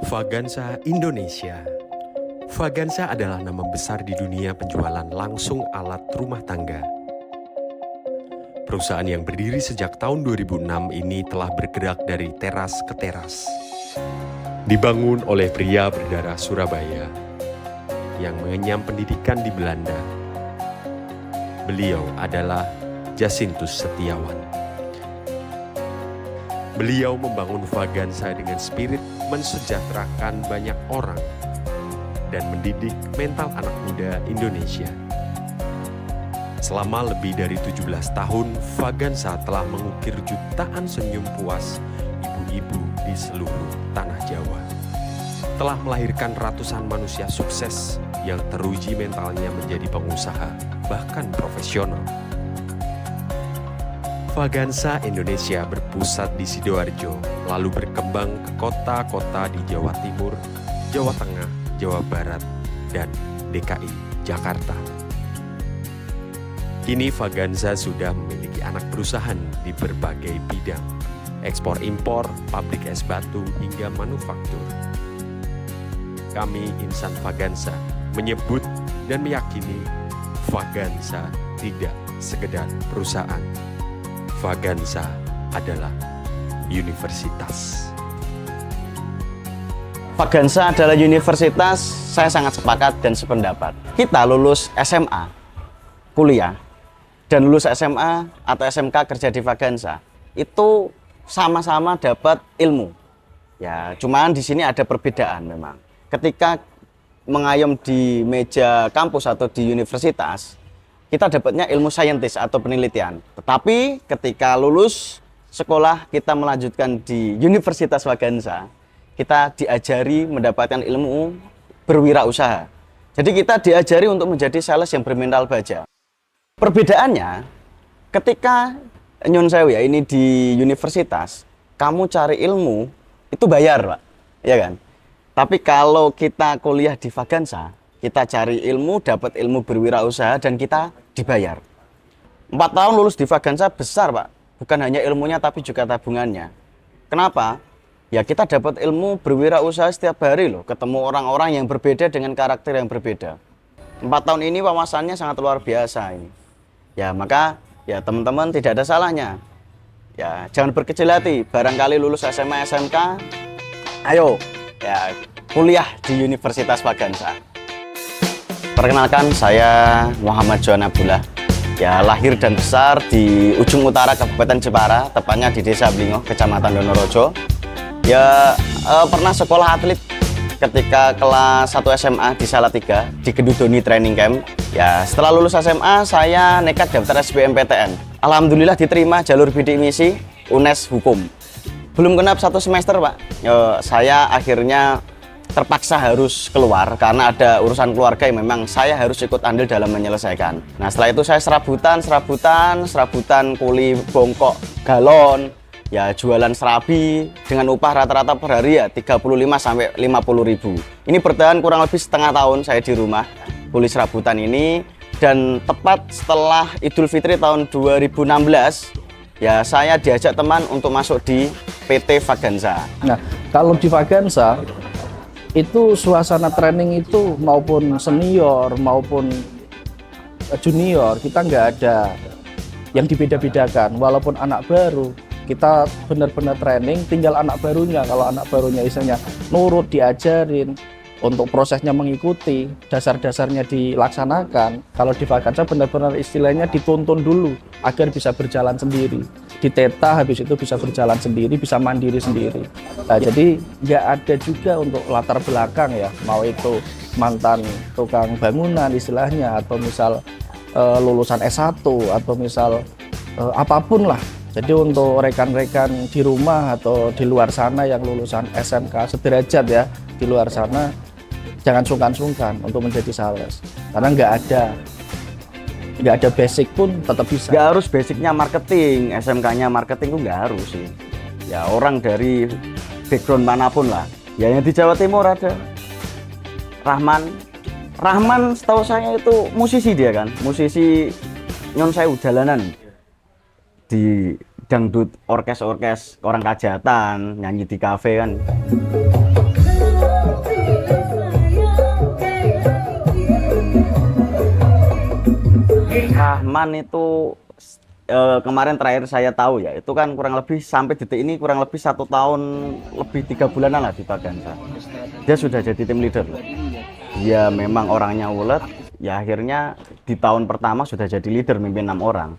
Vagansa Indonesia. Vagansa adalah nama besar di dunia penjualan langsung alat rumah tangga. Perusahaan yang berdiri sejak tahun 2006 ini telah bergerak dari teras ke teras. Dibangun oleh pria berdarah Surabaya yang mengenyam pendidikan di Belanda. Beliau adalah Jasintus Setiawan. Beliau membangun Vagansa dengan spirit mensejahterakan banyak orang dan mendidik mental anak muda Indonesia. Selama lebih dari 17 tahun, Vagansa telah mengukir jutaan senyum puas ibu-ibu di seluruh tanah Jawa. Telah melahirkan ratusan manusia sukses yang teruji mentalnya menjadi pengusaha, bahkan profesional. Vagansa Indonesia berpusat di Sidoarjo, lalu berkembang ke kota-kota di Jawa Timur, Jawa Tengah, Jawa Barat, dan DKI Jakarta. Kini Vagansa sudah memiliki anak perusahaan di berbagai bidang, ekspor-impor, pabrik es batu, hingga manufaktur. Kami insan Vagansa menyebut dan meyakini Vagansa tidak sekedar perusahaan. Vagansa adalah universitas. Vagansa adalah universitas, saya sangat sepakat dan sependapat. Kita lulus SMA, kuliah, dan lulus SMA atau SMK kerja di Vagansa, itu sama-sama dapat ilmu. Ya, cuman di sini ada perbedaan memang. Ketika mengayom di meja kampus atau di universitas, kita dapatnya ilmu saintis atau penelitian. Tetapi ketika lulus sekolah, kita melanjutkan di Universitas Vagansa, kita diajari mendapatkan ilmu berwirausaha. Jadi kita diajari untuk menjadi sales yang bermental baja. Perbedaannya, ketika Nyon Sewu ya, ini di universitas, kamu cari ilmu, itu bayar, Pak. Ya kan? Tapi kalau kita kuliah di Vagansa, kita cari ilmu, dapat ilmu berwirausaha, dan kita dibayar. 4 tahun lulus di Vagansa besar, Pak. Bukan hanya ilmunya, tapi juga tabungannya. Kenapa? Ya kita dapat ilmu berwirausaha setiap hari loh. Ketemu orang-orang yang berbeda dengan karakter yang berbeda. 4 tahun ini wawasannya sangat luar biasa ini. Ya maka ya teman-teman tidak ada salahnya. Ya jangan berkecil hati. Barangkali lulus SMA, SMK, ayo ya kuliah di Universitas Vagansa. Perkenalkan, saya Muhammad Johan Abdullah. Ya, lahir dan besar di ujung utara Kabupaten Jepara, tepatnya di Desa Blingo, Kecamatan Donorojo. Ya, pernah sekolah atlet ketika kelas 1 SMA di Salatiga, di Gedudoni Training Camp. Ya, setelah lulus SMA, saya nekat daftar SBMPTN. Alhamdulillah diterima jalur bidik misi UNES Hukum. Belum genap 1 semester, Pak. Saya akhirnya terpaksa harus keluar karena ada urusan keluarga yang memang saya harus ikut andil dalam menyelesaikan. Nah setelah itu saya serabutan kuli bongkok galon, ya jualan serabi dengan upah rata-rata per hari ya 35 sampai 50 ribu. Ini bertahan kurang lebih setengah tahun saya di rumah kuli serabutan ini, dan tepat setelah Idul Fitri tahun 2016 ya saya diajak teman untuk masuk di PT Vagansa. Nah kalau di Vagansa itu suasana training itu maupun senior maupun junior kita nggak ada yang dibeda-bedakan. Walaupun anak baru kita benar-benar training, tinggal anak barunya. Kalau anak barunya istilahnya nurut, diajarin, untuk prosesnya mengikuti, dasar-dasarnya dilaksanakan. Kalau di Vagansa benar-benar istilahnya dituntun dulu agar bisa berjalan sendiri. Diteta, habis itu bisa berjalan sendiri, bisa mandiri sendiri. Nah, jadi nggak ada juga untuk latar belakang ya, mau itu mantan tukang bangunan istilahnya, atau misal lulusan S1, atau misal apapun lah. Jadi untuk rekan-rekan di rumah atau di luar sana yang lulusan SMK sederajat ya, di luar sana jangan sungkan-sungkan untuk menjadi sales, karena nggak ada basic pun tetap bisa. Nggak harus basicnya marketing, SMK-nya marketing itu nggak harus sih. Ya orang dari background manapun lah. Ya yang di Jawa Timur ada Rahman setahu saya itu musisi, dia kan musisi Nyon Sewu dalanan di dangdut orkes orang Kajatan, nyanyi di kafe kan. Rahman itu kemarin terakhir saya tahu ya, itu kan kurang lebih sampai detik ini kurang lebih 1 tahun lebih 3 bulanan lah di Vagansa. Dia sudah jadi tim leader loh. Dia memang orangnya ulet, ya akhirnya di tahun pertama sudah jadi leader, mimpin 6 orang.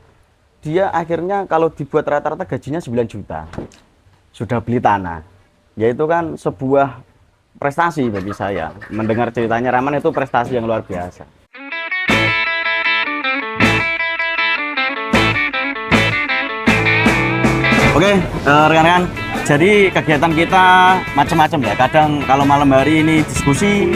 Dia akhirnya kalau dibuat rata-rata gajinya 9 juta. Sudah beli tanah. Ya itu kan sebuah prestasi bagi saya. Mendengar ceritanya Rahman itu prestasi yang luar biasa. Oke, rekan-rekan, jadi kegiatan kita macam-macam ya. Kadang kalau malam hari ini diskusi,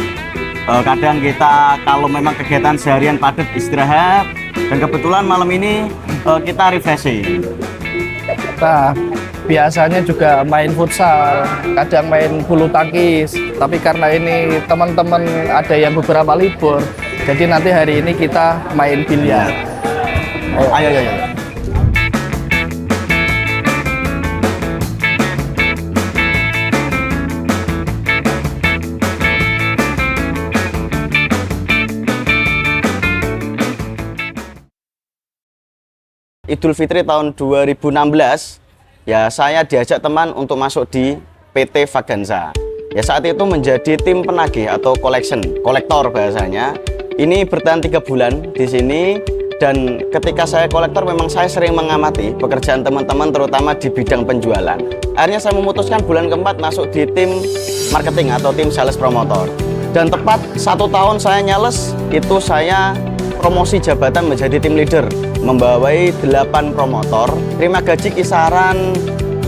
kadang kita kalau memang kegiatan seharian padat istirahat, dan kebetulan malam ini kita refreshing. Nah, biasanya juga main futsal, kadang main bulu tangkis. Tapi karena ini teman-teman ada yang beberapa libur, jadi nanti hari ini kita main biliar. Ayo, ayo, ayo. Idul Fitri tahun 2016 ya saya diajak teman untuk masuk di PT Vagansa. Ya saat itu menjadi tim penagih atau kolektor bahasanya. Ini bertahan 3 bulan di sini, dan ketika saya kolektor memang saya sering mengamati pekerjaan teman-teman terutama di bidang penjualan. Akhirnya saya memutuskan bulan keempat masuk di tim marketing atau tim sales promotor. Dan tepat 1 tahun saya nyales, itu saya promosi jabatan menjadi tim leader, membawai 8 promotor, terima gaji kisaran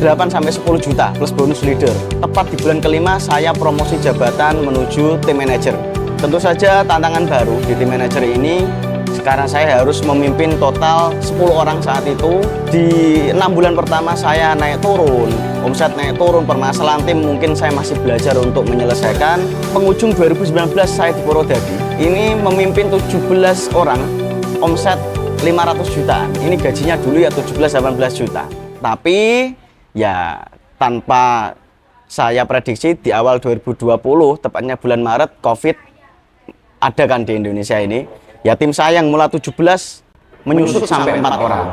8-10 juta plus bonus leader. Tepat di bulan kelima saya promosi jabatan menuju tim manajer. Tentu saja tantangan baru di tim manajer ini, sekarang saya harus memimpin total 10 orang saat itu. Di 6 bulan pertama saya naik turun, omset naik turun, permasalahan tim mungkin saya masih belajar untuk menyelesaikan. Penghujung 2019 saya di Purwodadi, ini memimpin 17 orang, omset 500 jutaan. Ini gajinya dulu ya 17-18 juta. Tapi ya tanpa saya prediksi di awal 2020, tepatnya bulan Maret, COVID ada kan di Indonesia ini. Ya tim saya yang mulai 17 menyusut sampai 4 orang.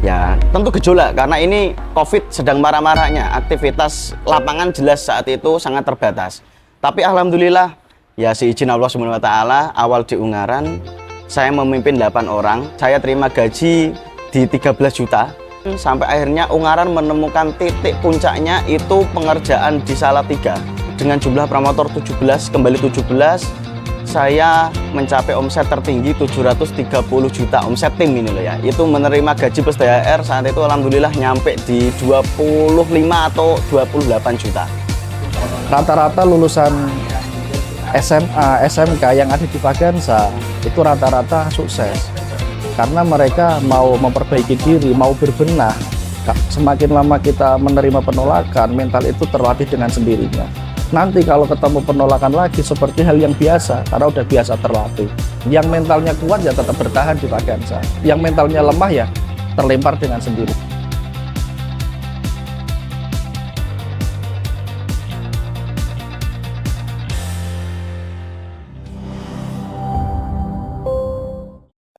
Ya tentu gejolak karena ini COVID sedang marah-marahnya. Aktivitas lapangan jelas saat itu sangat terbatas. Tapi alhamdulillah ya seizin Allah SWT, awal di Ungaran saya memimpin 8 orang. Saya terima gaji di 13 juta. Sampai akhirnya Ungaran menemukan titik puncaknya itu pengerjaan di Salatiga. Dengan jumlah promotor 17, kembali 17, saya mencapai omset tertinggi 730 juta omset tim ini loh ya. Itu menerima gaji plus THR saat itu alhamdulillah nyampe di 25 atau 28 juta. Rata-rata lulusan SMA, SMK yang ada di Vagansa itu rata-rata sukses. Karena mereka mau memperbaiki diri, mau berbenah. Semakin lama kita menerima penolakan, mental itu terlatih dengan sendirinya. Nanti kalau ketemu penolakan lagi seperti hal yang biasa, karena udah biasa terlatih. Yang mentalnya kuat ya tetap bertahan di Vagansa. Yang mentalnya lemah ya terlempar dengan sendiri.